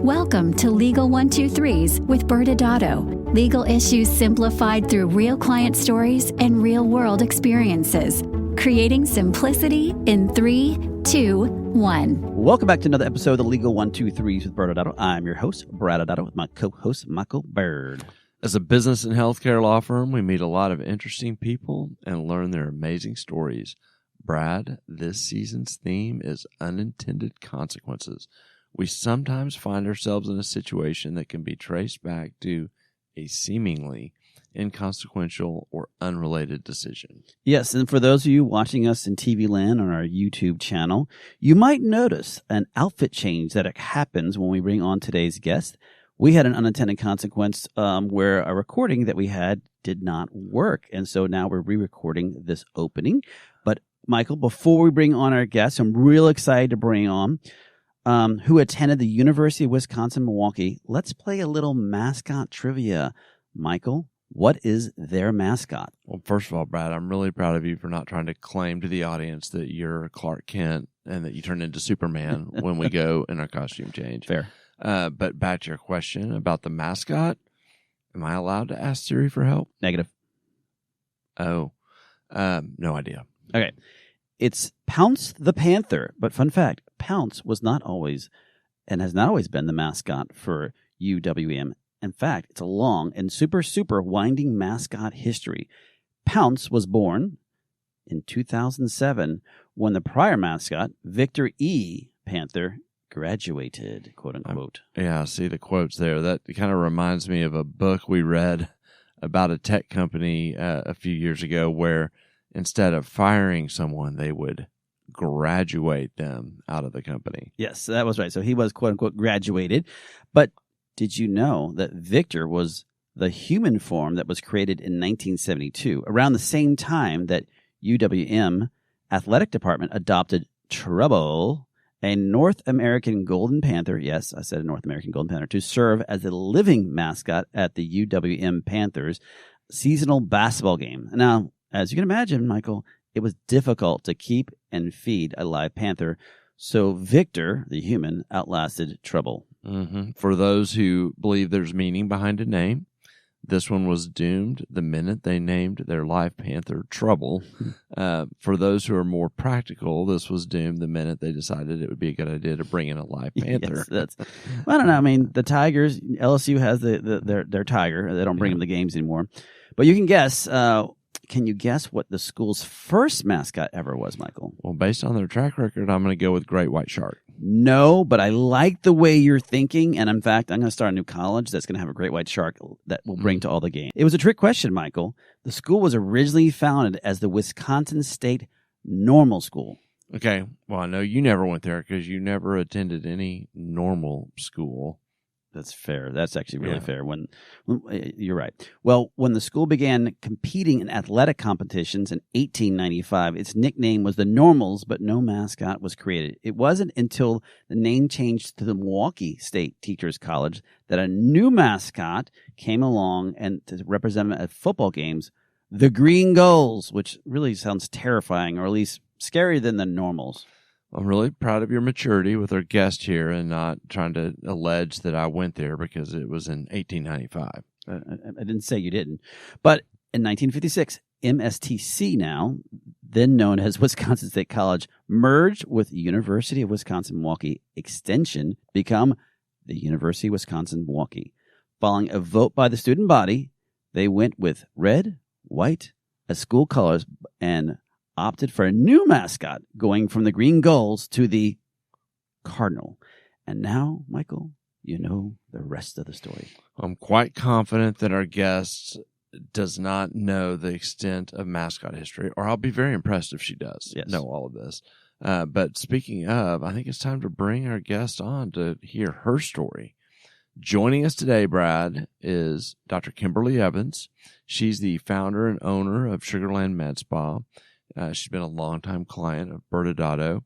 Welcome to Legal 123s with ByrdAdatto. Legal issues simplified through real client stories and real-world experiences. Creating simplicity in 3, 2, 1. Welcome back to another episode of the Legal 123s with ByrdAdatto. I'm your host, ByrdAdatto, with my co-host, Michael Byrd. As a business and healthcare law firm, we meet a lot of interesting people and learn their amazing stories. Brad, this season's theme is unintended consequences. We sometimes find ourselves in a situation that can be traced back to a seemingly inconsequential or unrelated decision. Yes, and for those of you watching us in TV land on our YouTube channel, you might notice an outfit change that happens when we bring on today's guest. We had an unintended consequence where a recording that we had did not work, and so now we're re-recording this opening. But Michael, before we bring on our guest, I'm real excited to bring on who attended the University of Wisconsin-Milwaukee. Let's play a little mascot trivia. Michael, what is their mascot? Well, first of all, Brad, I'm really proud of you for not trying to claim to the audience that you're Clark Kent and that you turn into Superman when we go in our costume change. Fair. But back to your question about the mascot, am I allowed to ask Siri for help? Negative. Oh, no idea. Okay. It's Pounce the Panther, but fun fact, Pounce was not always and has not always been the mascot for UWM. In fact, it's a long and super winding mascot history. Pounce was born in 2007 when the prior mascot, Victor E. Panther, graduated, quote unquote. Yeah, I see the quotes there. That kind of reminds me of a book we read about a tech company a few years ago where instead of firing someone, they would graduate them out of the company. Yes, that was right. So he was, quote unquote, graduated. But did you know that Victor was the human form that was created in 1972, around the same time that UWM Athletic Department adopted Trouble, a North American Golden Panther, yes, I said a North American Golden Panther, to serve as a living mascot at the UWM Panthers seasonal basketball game. Now, as you can imagine, Michael, it was difficult to keep and feed a live panther, so Victor, the human, outlasted Trouble. Mm-hmm. For those who believe there's meaning behind a name, this one was doomed the minute they named their live panther Trouble. For those who are more practical, this was doomed the minute they decided it would be a good idea to bring in a live panther. Yes, well, I don't know. I mean, the Tigers, LSU has their tiger. They don't bring them to games anymore. But you can guess. Can you guess what the school's first mascot ever was, Michael? Well, based on their track record, I'm going to go with Great White Shark. No, but I like the way you're thinking. And in fact, I'm going to start a new college that's going to have a great white shark that will bring to all the games. It was a trick question, Michael. The school was originally founded as the Wisconsin State Normal School. Okay. Well, I know you never went there because you never attended any normal school. That's fair. That's actually really fair. When you're right. Well, when the school began competing in athletic competitions in 1895, its nickname was the Normals, but no mascot was created. It wasn't until the name changed to the Milwaukee State Teachers College that a new mascot came along and to represent them at football games, the Green Gulls, which really sounds terrifying, or at least scarier than the Normals. I'm really proud of your maturity with our guest here and not trying to allege that I went there because it was in 1895. I didn't say you didn't. But in 1956, MSTC now, then known as Wisconsin State College, merged with University of Wisconsin-Milwaukee Extension to become the University of Wisconsin-Milwaukee. Following a vote by the student body, they went with red, white as school colors and opted for a new mascot, going from the Green Gulls to the Cardinal. And now, Michael, you know the rest of the story. I'm quite confident that our guest does not know the extent of mascot history, or I'll be very impressed if she does know all of this. But speaking of, I think it's time to bring our guest on to hear her story. Joining us today, Brad, is Dr. Kimberly Evans. She's the founder and owner of Sugarland Med Spa. She's been a longtime client of ByrdAdatto,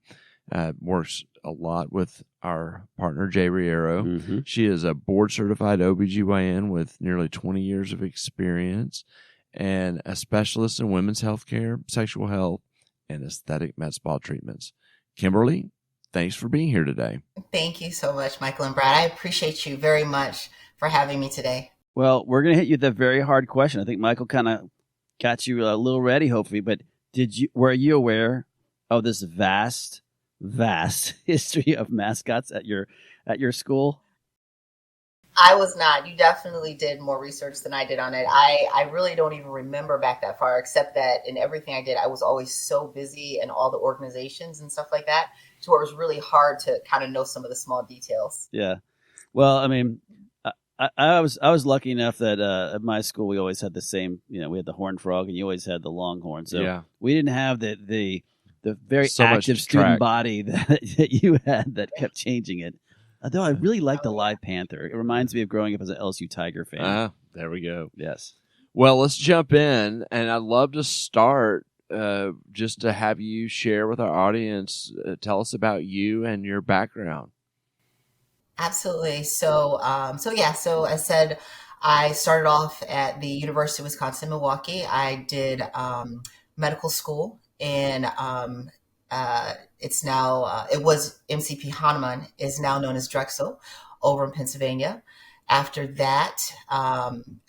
works a lot with our partner, Jay Riero. Mm-hmm. She is a board-certified OB-GYN with nearly 20 years of experience and a specialist in women's health care, sexual health, and aesthetic med spa treatments. Kimberly, thanks for being here today. Thank you so much, Michael and Brad. I appreciate you very much for having me today. Well, we're going to hit you with a very hard question. I think Michael kind of got you a little ready, hopefully, but were you aware of this vast history of mascots at your school? I was not. You definitely did more research than I did on it. I really don't even remember back that far, except that in everything I did, I was always so busy in all the organizations and stuff like that, to where it was really hard to kind of know some of the small details. Yeah. Well, I mean, I was lucky enough that at my school we always had the same. We had the horned frog, and you always had the longhorn. So we didn't have the very active student body that you had that kept changing it. Although I really like the live panther. It reminds me of growing up as an LSU Tiger fan. There we go. Yes. Well, let's jump in, and I'd love to start just to have you share with our audience. Tell us about you and your background. Absolutely. So I said, I started off at the University of Wisconsin-Milwaukee. I did medical school, and it's now, it was MCP Hahnemann, is now known as Drexel, over in Pennsylvania. After that,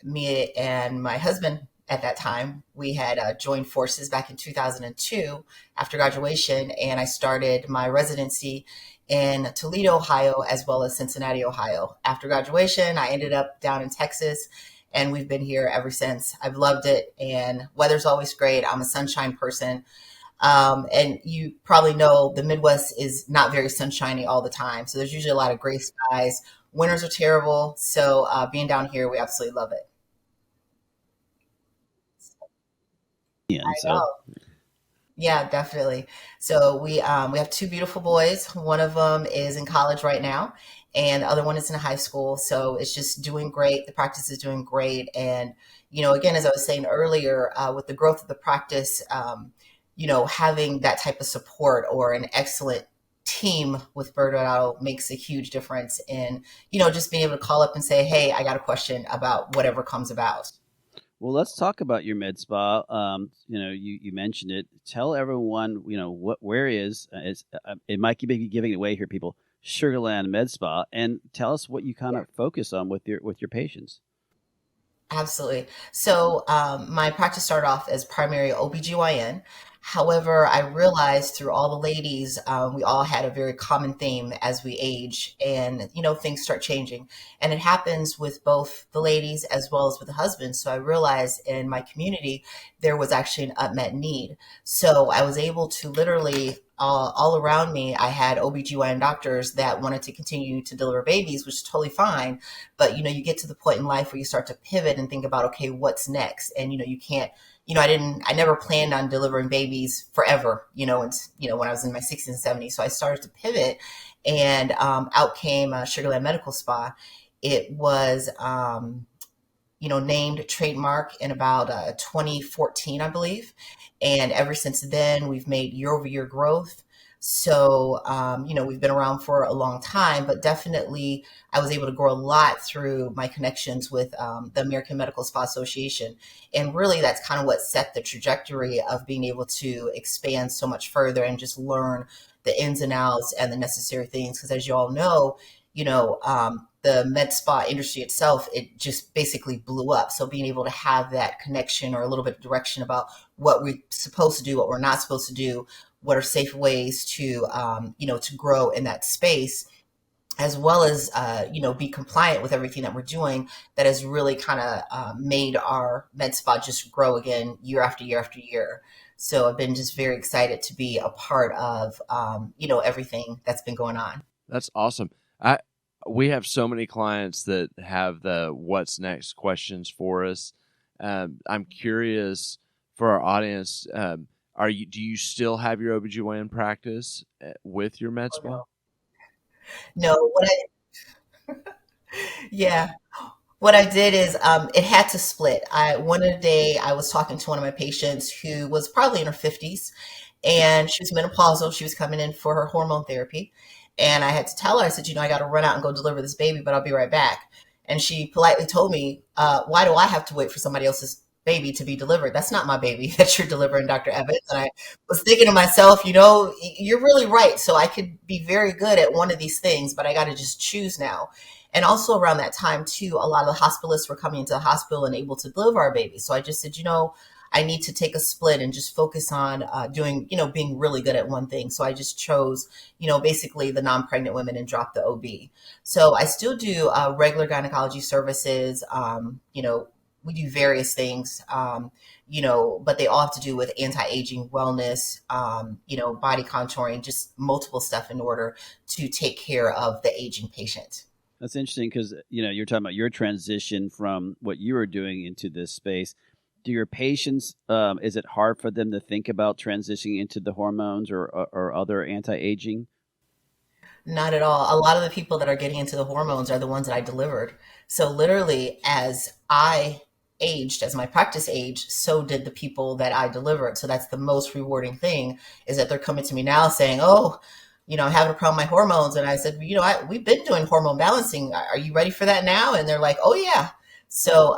me and my husband at that time, we had joined forces back in 2002 after graduation, and I started my residency in Toledo, Ohio, as well as Cincinnati, Ohio. After graduation, I ended up down in Texas, and we've been here ever since. I've loved it, and weather's always great. I'm a sunshine person. And you probably know the Midwest is not very sunshiny all the time. So there's usually a lot of gray skies. Winters are terrible. So being down here, we absolutely love it. Yeah, definitely. So we have two beautiful boys. One of them is in college right now, and the other one is in high school. So it's just doing great. The practice is doing great. And, again, as I was saying earlier, with the growth of the practice, having that type of support or an excellent team with ByrdAdatto makes a huge difference in, just being able to call up and say, hey, I got a question about whatever comes about. Well, let's talk about your med spa. You mentioned it. Tell everyone, where is it might be giving it away here, people. Sugarland Med Spa, and tell us what you kind of focus on with your patients. Absolutely. So my practice started off as primary OB-GYN. However, I realized through all the ladies, we all had a very common theme as we age, and things start changing, and it happens with both the ladies as well as with the husbands. So I realized in my community there was actually an unmet need. So I was able to literally all around me, I had OB-GYN doctors that wanted to continue to deliver babies, which is totally fine. But you get to the point in life where you start to pivot and think about, okay, what's next? And you can't. I never planned on delivering babies forever, when I was in my 60s and 70s. So I started to pivot, and out came Sugarland Medical Spa. It was, named trademark in about 2014, I believe. And ever since then, we've made year-over-year growth. So, we've been around for a long time, but definitely I was able to grow a lot through my connections with the American Medical Spa Association. And really, that's kind of what set the trajectory of being able to expand so much further and just learn the ins and outs and the necessary things. Because as you all know, the med spa industry itself, it just basically blew up. So being able to have that connection or a little bit of direction about what we're supposed to do, what we're not supposed to do, what are safe ways to, to grow in that space, as well as, be compliant with everything that we're doing, that has really kind of made our med spa just grow again year after year after year. So I've been just very excited to be a part of, everything that's been going on. That's awesome. We have so many clients that have the what's next questions for us. I'm curious for our audience, do you still have your OB-GYN practice with your med spa? No, what I did is it had to split. One day I was talking to one of my patients who was probably in her 50s, and she was menopausal. She was coming in for her hormone therapy. And I had to tell her, I said, I got to run out and go deliver this baby, but I'll be right back. And she politely told me, why do I have to wait for somebody else's baby to be delivered. That's not my baby that you're delivering, Dr. Evans. And I was thinking to myself, you're really right. So I could be very good at one of these things, but I got to just choose now. And also around that time too, a lot of the hospitalists were coming into the hospital and able to deliver our baby. So I just said, I need to take a split and just focus on doing, being really good at one thing. So I just chose, basically the non-pregnant women and dropped the OB. So I still do regular gynecology services. We do various things, but they all have to do with anti-aging, wellness, body contouring, just multiple stuff in order to take care of the aging patient. That's interesting because, you're talking about your transition from what you were doing into this space. Do your patients, is it hard for them to think about transitioning into the hormones or other anti-aging? Not at all. A lot of the people that are getting into the hormones are the ones that I delivered. So literally, as I aged, as my practice aged, so did the people that I delivered. So that's the most rewarding thing, is that they're coming to me now saying, oh, I'm having a problem with my hormones. And I said, we've been doing hormone balancing. Are you ready for that now? And they're like, oh yeah. So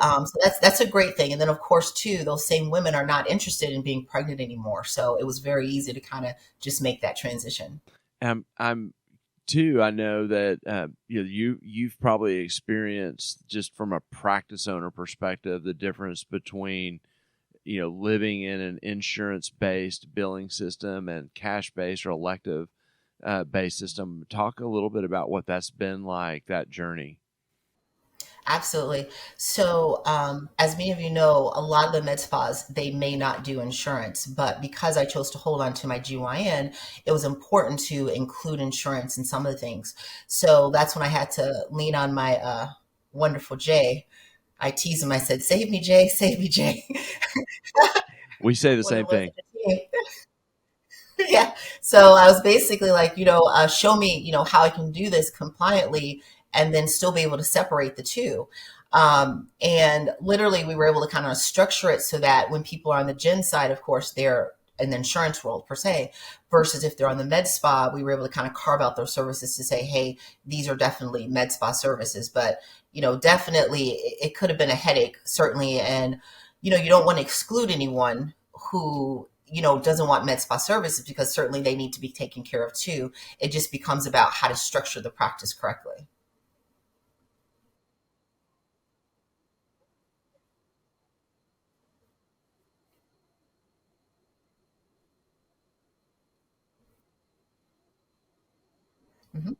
that's a great thing. And then of course too, those same women are not interested in being pregnant anymore. So it was very easy to kind of just make that transition. I'm too. I know that you've probably experienced, just from a practice owner perspective, the difference between living in an insurance-based billing system and cash-based or elective based system. Talk a little bit about what that's been like, that journey. Absolutely. So, as many of you know, a lot of the med spas, they may not do insurance, but because I chose to hold on to my GYN, it was important to include insurance in some of the things. So that's when I had to lean on my wonderful Jay. I tease him. I said, "Save me, Jay. Save me, Jay." We say the same thing. Yeah. So I was basically like, show me, how I can do this compliantly and then still be able to separate the two. And literally we were able to kind of structure it so that when people are on the gen side, of course, they're in the insurance world per se, versus if they're on the med spa, we were able to kind of carve out those services to say, hey, these are definitely med spa services. But, definitely it could have been a headache, certainly. And, you don't want to exclude anyone who doesn't want med spa services, because certainly they need to be taken care of too. It just becomes about how to structure the practice correctly. Mhm.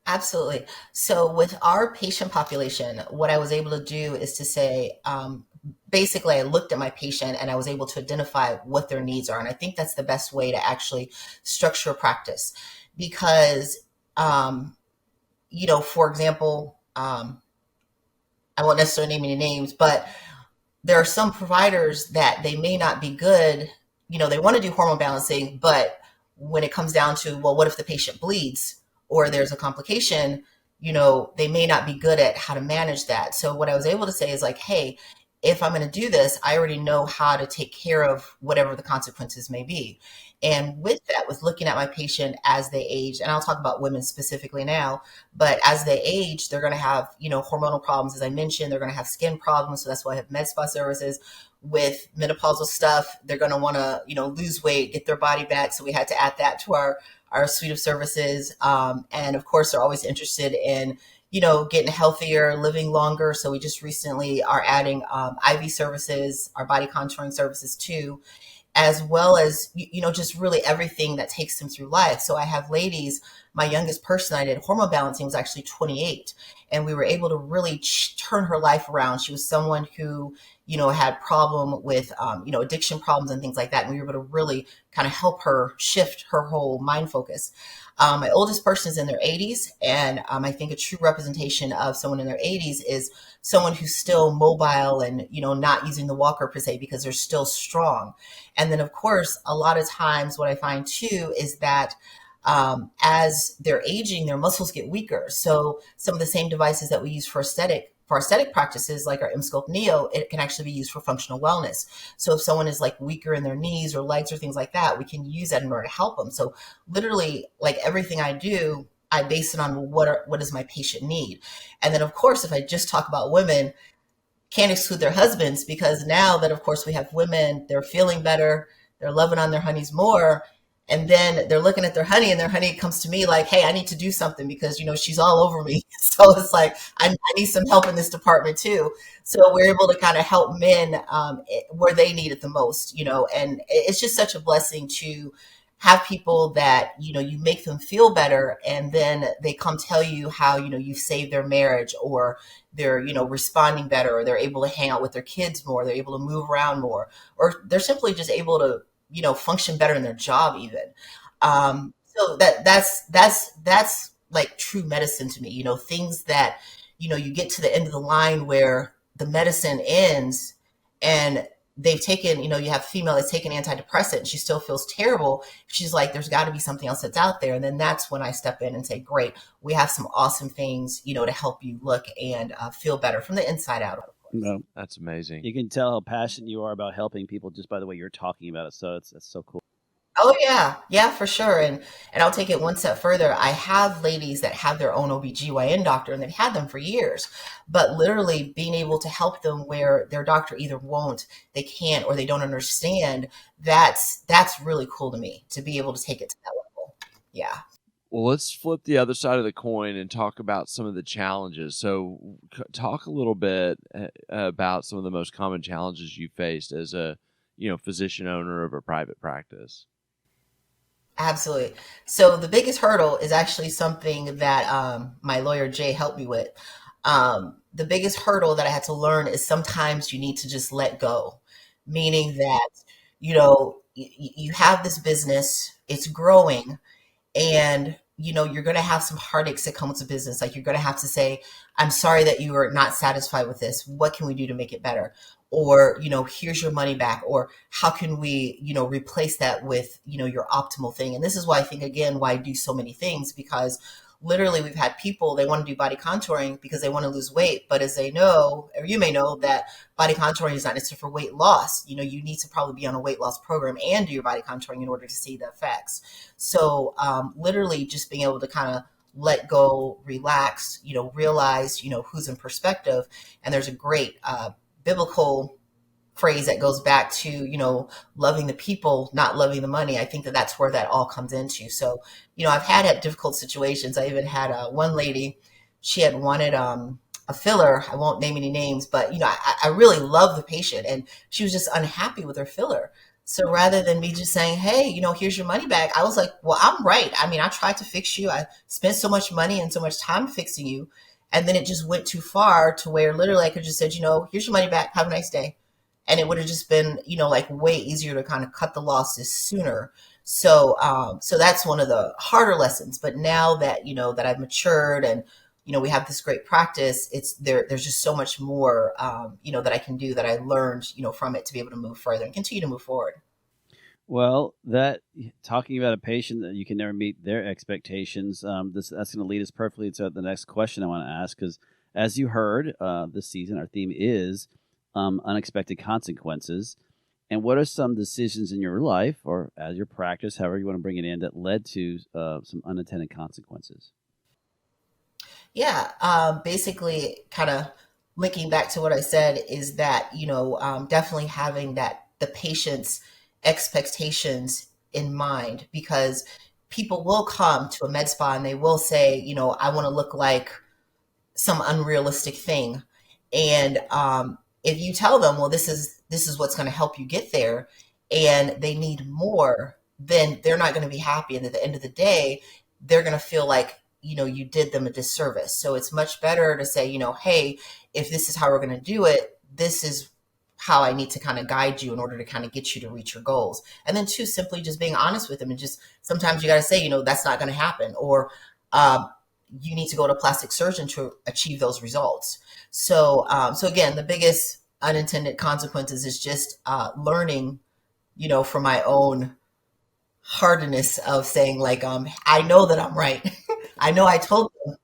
Absolutely. So with our patient population, what I was able to do is to say, basically, I looked at my patient and I was able to identify what their needs are. And I think that's the best way to actually structure a practice. Because, for example, I won't necessarily name any names, but there are some providers that they may not be good. They want to do hormone balancing, but when it comes down to, well, what if the patient bleeds or there's a complication, they may not be good at how to manage that. So what I was able to say is like, hey, if I'm going to do this, I already know how to take care of whatever the consequences may be. And with that, with looking at my patient as they age, and I'll talk about women specifically now, but as they age, they're going to have, hormonal problems. As I mentioned, they're going to have skin problems. So that's why I have med spa services. With menopausal stuff, they're going to want to, lose weight, get their body back. So we had to add that to our suite of services. And of course, they're always interested in, getting healthier, living longer. So we just recently are adding IV services, our body contouring services too, as well as, just really everything that takes them through life. So I have ladies, my youngest person I did hormone balancing was actually 28. And we were able to really turn her life around. She was someone who, had problem with, addiction problems and things like that. And we were able to really kind of help her shift her whole mind focus. My oldest person is in their 80s. And I think a true representation of someone in their 80s is someone who's still mobile and, not using the walker per se, because they're still strong. And then, of course, a lot of times what I find too is that as they're aging, their muscles get weaker. So some of the same devices that we use for aesthetic for aesthetic practices like our Emsculpt Neo, it can actually be used for functional wellness. So if someone is like weaker in their knees or legs or things like that, we can use that in order to help them. So literally, like everything I do, I base it on what does my patient need. And then of course, if I just talk about women, can't exclude their husbands, because now that of course we have women, they're feeling better, they're loving on their honeys more. And then they're looking at their honey, and their honey comes to me like, hey, I need to do something because, she's all over me. So it's like, I need some help in this department too. So we're able to kind of help men where they need it the most, and it's just such a blessing to have people that, you make them feel better, and then they come tell you how, you've saved their marriage, or they're, responding better, or they're able to hang out with their kids more, they're able to move around more, or they're simply just able to, function better in their job even. So that's like true medicine to me, things that, you get to the end of the line where the medicine ends, and they've taken, you have a female that's taken antidepressant and she still feels terrible. She's like, there's got to be something else that's out there. And then that's when I step in and say, great, we have some awesome things, to help you look and feel better from the inside out. No, that's amazing. You can tell how passionate you are about helping people just by the way you're talking about it. So that's so cool. Oh yeah, for sure. And I'll take it one step further. I have ladies that have their own OB-GYN doctor, and they've had them for years, but literally being able to help them where their doctor either won't, they can't, or they don't understand, that's really cool to me, to be able to take it to that level. Yeah. Well, let's flip the other side of the coin and talk about some of the challenges. So talk a little bit about some of the most common challenges you faced as a, physician owner of a private practice. Absolutely. So the biggest hurdle is actually something that my lawyer, Jay, helped me with. The biggest hurdle that I had to learn is sometimes you need to just let go, meaning that, you have this business, it's growing, and you're going to have some heartaches that come with the business. Like, you're going to have to say, I'm sorry that you are not satisfied with this. What can we do to make it better? Or, here's your money back, or how can we, replace that with, your optimal thing. And this is why I think, again, why I do so many things, because literally we've had people, they want to do body contouring because they want to lose weight. But as they know, or you may know, that body contouring is not necessarily for weight loss. You need to probably be on a weight loss program and do your body contouring in order to see the effects. So literally just being able to kind of let go, relax, realize, who's in perspective. And there's a great biblical phrase that goes back to, loving the people, not loving the money. I think that that's where that all comes into. So, I've had difficult situations. I even had one lady, she had wanted a filler. I won't name any names, but, I really love the patient, and she was just unhappy with her filler. So rather than me just saying, hey, here's your money back, I was like, well, I'm right. I mean, I tried to fix you. I spent so much money and so much time fixing you. And then it just went too far to where literally I could just said, here's your money back. Have a nice day. And it would have just been, like way easier to kind of cut the losses sooner. So, so that's one of the harder lessons. But now that, that I've matured and, we have this great practice, there's just so much more, that I can do, that I learned, from it, to be able to move further and continue to move forward. Well, that talking about a patient that you can never meet their expectations, that's going to lead us perfectly to the next question I want to ask, because as you heard, this season, our theme is unexpected consequences. And what are some decisions in your life or as your practice, however you want to bring it in, that led to some unintended consequences? Yeah, basically kind of linking back to what I said is that, definitely having the patient's expectations in mind, because people will come to a med spa and they will say, I want to look like some unrealistic thing. And if you tell them, well, this is what's going to help you get there, and they need more, then they're not going to be happy. And at the end of the day, they're going to feel like, you did them a disservice. So it's much better to say, hey, if this is how we're going to do it, this is how I need to kind of guide you in order to kind of get you to reach your goals. And then two, simply just being honest with them, and just sometimes you got to say, that's not going to happen, or you need to go to a plastic surgeon to achieve those results. So, so again, the biggest unintended consequences is just learning, from my own hardness of saying, like, I know that I'm right. I know I told them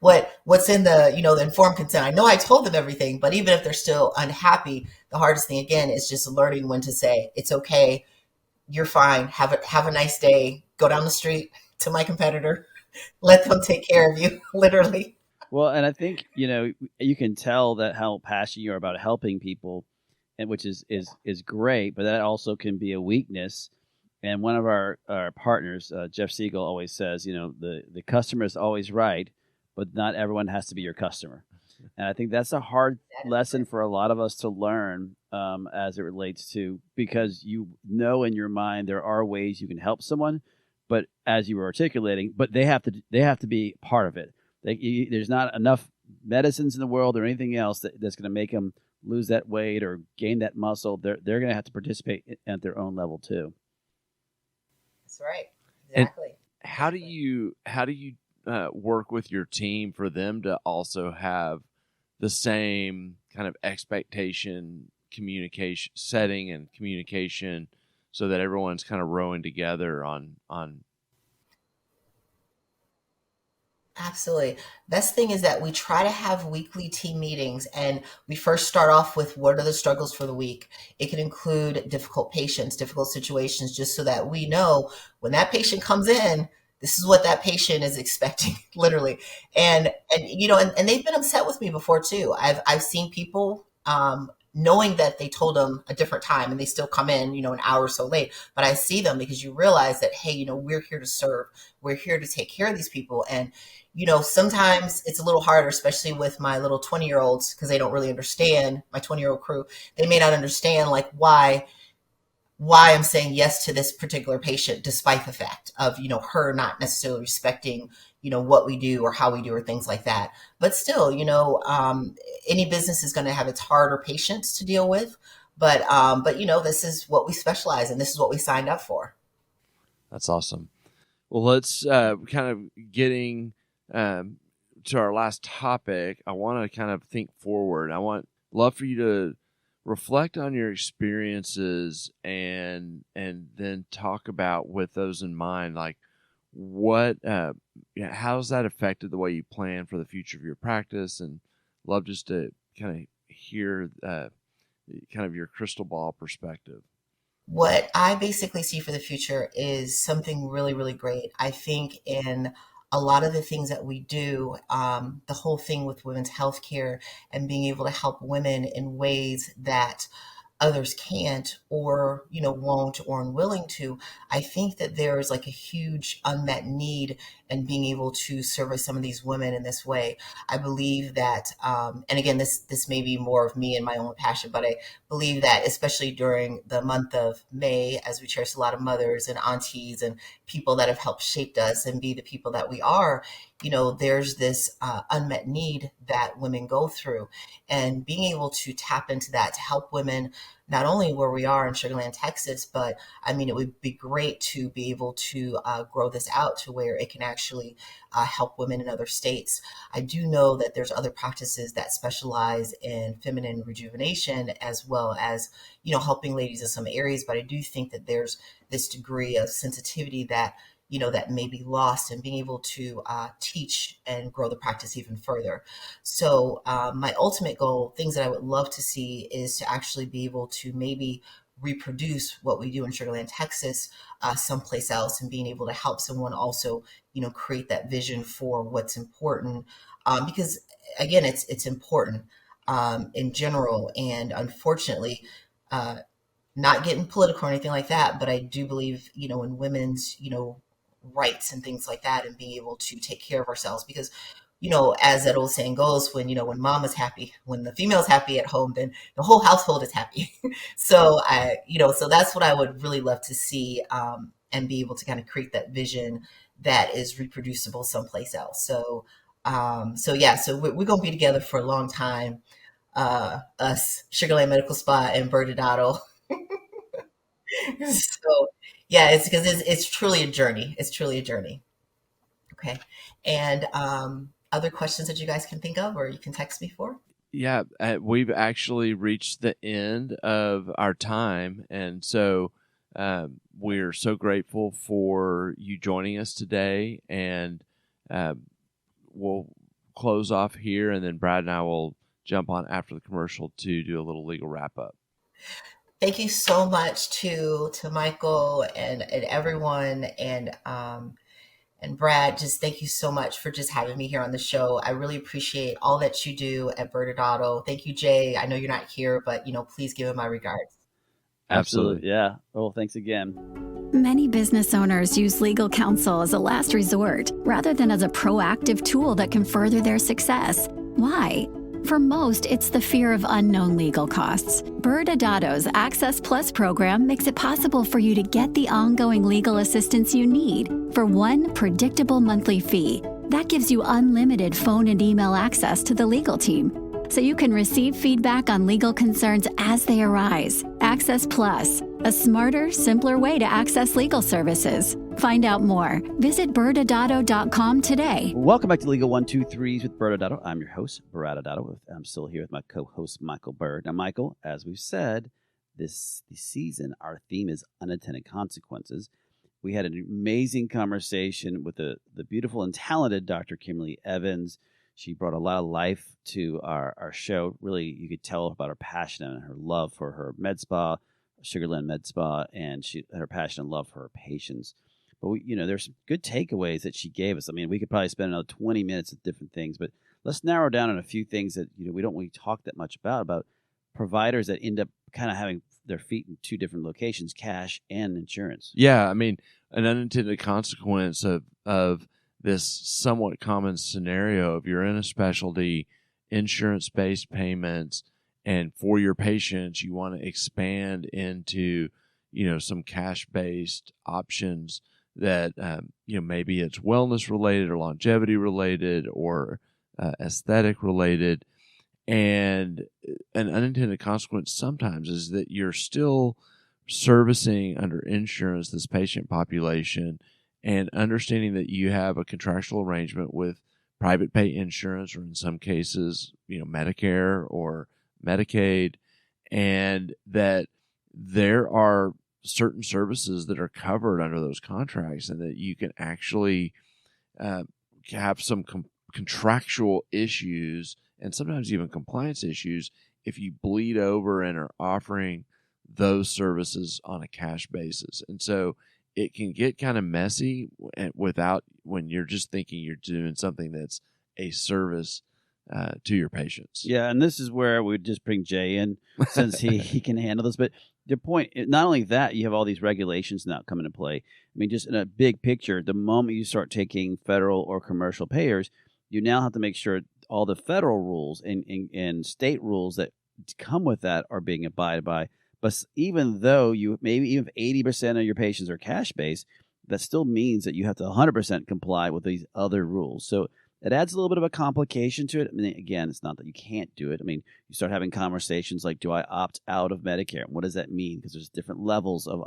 what's in the, the informed consent. I know I told them everything, but even if they're still unhappy, the hardest thing again is just learning when to say, it's okay, you're fine, have a nice day, go down the street to my competitor, let them take care of you, literally. Well, and I think, you can tell that how passionate you are about helping people, and which is great, but that also can be a weakness. And one of our partners, Jeff Siegel, always says, the customer is always right, but not everyone has to be your customer. And I think that's a hard lesson for a lot of us to learn as it relates to, because in your mind there are ways you can help someone, but as you were articulating, but they have to be part of it. There's not enough medicines in the world or anything else that's going to make them lose that weight or gain that muscle. They're going to have to participate at their own level too. That's right. Exactly. And how do you work with your team for them to also have the same kind of expectation, communication setting and communication, so that everyone's kind of rowing together on? Absolutely. Best thing is that we try to have weekly team meetings, and we first start off with what are the struggles for the week. It can include difficult patients, difficult situations, just so that we know when that patient comes in, this is what that patient is expecting, literally. And they've been upset with me before too. I've seen people knowing that they told them a different time and they still come in, an hour or so late. But I see them because you realize that, hey, we're here to serve. We're here to take care of these people. And, sometimes it's a little harder, especially with my little 20-year-olds, because they don't really understand, my 20-year-old crew. They may not understand like why I'm saying yes to this particular patient, despite the fact of, her not necessarily respecting, what we do or how we do or things like that. But still, any business is going to have its harder patients to deal with. But this is what we specialize in. This is what we signed up for. That's awesome. Well, let's kind of getting to our last topic. I want to kind of think forward. Love for you to reflect on your experiences and then talk about, with those in mind, like what how's that affected the way you plan for the future of your practice, and love just to kind of hear kind of your crystal ball perspective. What I basically see for the future is something really, really great. I think in a lot of the things that we do, the whole thing with women's healthcare and being able to help women in ways that others can't, or won't, or unwilling to. I think that there is like a huge unmet need in being able to service some of these women in this way. I believe that, and again, this may be more of me and my own passion, but I believe that especially during the month of May, as we cherish a lot of mothers and aunties and people that have helped shaped us and be the people that we are, there's this unmet need that women go through, and being able to tap into that to help women, not only where we are in Sugarland, Texas, but it would be great to be able to grow this out to where it can actually help women in other states. I do know that there's other practices that specialize in feminine rejuvenation, as well as, helping ladies in some areas. But I do think that there's this degree of sensitivity that that may be lost, and being able to teach and grow the practice even further. So my ultimate goal, things that I would love to see, is to actually be able to maybe reproduce what we do in Sugarland, Texas, someplace else, and being able to help someone also, create that vision for what's important. Because again, it's important in general. And unfortunately, not getting political or anything like that, but I do believe, in women's, rights and things like that, and being able to take care of ourselves, because as that old saying goes, when when mom is happy, when the female's happy at home, then the whole household is happy. So so that's what I would really love to see, and be able to kind of create that vision that is reproducible someplace else. So we're gonna be together for a long time, us, Sugarland Medical Spa and ByrdAdatto. So yeah, it's because it's truly a journey. It's truly a journey. Okay. And other questions that you guys can think of or you can text me for? Yeah, we've actually reached the end of our time. And so we're so grateful for you joining us today. And we'll close off here, and then Brad and I will jump on after the commercial to do a little legal wrap up. Thank you so much to Michael and everyone, and Brad. Just thank you so much for just having me here on the show. I really appreciate all that you do at ByrdAdatto. Thank you, Jay. I know you're not here, but please give him my regards. Absolutely. Yeah. Oh, thanks again. Many business owners use legal counsel as a last resort rather than as a proactive tool that can further their success. Why? For most, it's the fear of unknown legal costs. ByrdAdatto's Access Plus program makes it possible for you to get the ongoing legal assistance you need for one predictable monthly fee. That gives you unlimited phone and email access to the legal team, so you can receive feedback on legal concerns as they arise. Access Plus, a smarter, simpler way to access legal services. Find out more. Visit ByrdAdatto.com today. Welcome back to Legal 123s with ByrdAdatto. I'm your host, ByrdAdatto. I'm still here with my co-host, Michael Byrd. Now, Michael, as we've said, this season, our theme is unintended consequences. We had an amazing conversation with the beautiful and talented Dr. Kimberly Evans. She brought a lot of life to our show. Really, you could tell about her passion and her love for her med spa, Sugarland Med Spa, and her passion and love for her patients. But there's some good takeaways that she gave us. I mean, we could probably spend another 20 minutes of different things, but let's narrow down on a few things that we don't really talk that much about providers that end up kind of having their feet in two different locations, cash and insurance. Yeah, I mean, an unintended consequence of this somewhat common scenario of you're in a specialty, insurance-based payments, and for your patients, you want to expand into, some cash-based options that, maybe it's wellness related or longevity related or aesthetic related. And an unintended consequence sometimes is that you're still servicing under insurance this patient population, and understanding that you have a contractual arrangement with private pay insurance, or in some cases, Medicare or Medicaid, and that there are certain services that are covered under those contracts, and that you can actually have some contractual issues and sometimes even compliance issues if you bleed over and are offering those services on a cash basis. And so it can get kind of messy when you're just thinking you're doing something that's a service to your patients. Yeah, and this is where we would just bring Jay in, since he can handle this. But the point, not only that, you have all these regulations now coming into play. I mean, just in a big picture, the moment you start taking federal or commercial payers, you now have to make sure all the federal rules and state rules that come with that are being abided by. But even though even if 80% of your patients are cash-based, that still means that you have to 100% comply with these other rules. So it adds a little bit of a complication to it. I mean, again, it's not that you can't do it. I mean, you start having conversations like, do I opt out of Medicare? And what does that mean? Because there's different levels of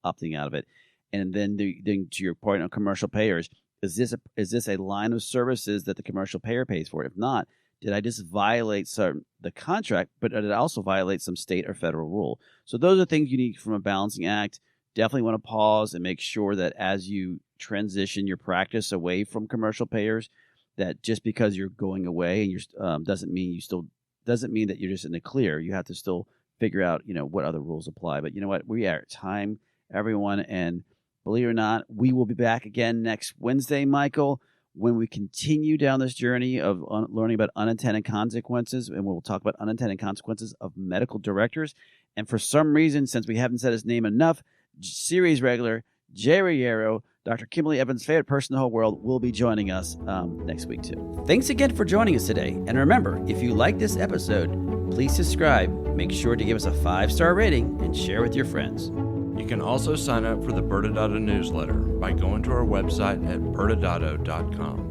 opting out of it. And then to your point on commercial payers, is this a line of services that the commercial payer pays for? If not, did I just violate the contract, but did it also violate some state or federal rule? So those are things you need from a balancing act. Definitely want to pause and make sure that as you transition your practice away from commercial payers, that just because you're going away and you're doesn't mean that you're just in the clear. You have to still figure out what other rules apply. But you know what? We are at time, everyone, and believe it or not, we will be back again next Wednesday, Michael, when we continue down this journey of learning about unintended consequences, and we'll talk about unintended consequences of medical directors. And for some reason, since we haven't said his name enough, series regular Jay Riero, Dr. Kimberly Evans' favorite person in the whole world, will be joining us next week too. Thanks again for joining us today. And remember, if you like this episode, please subscribe, make sure to give us a 5-star rating, and share with your friends. You can also sign up for the ByrdAdatto newsletter by going to our website at ByrdAdatto.com.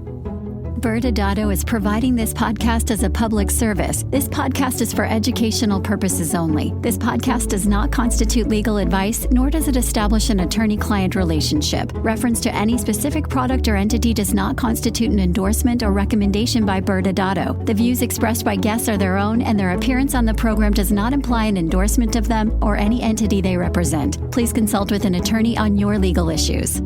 ByrdAdatto is providing this podcast as a public service. This podcast is for educational purposes only. This podcast does not constitute legal advice, nor does it establish an attorney-client relationship. Reference to any specific product or entity does not constitute an endorsement or recommendation by ByrdAdatto. The views expressed by guests are their own, and their appearance on the program does not imply an endorsement of them or any entity they represent. Please consult with an attorney on your legal issues.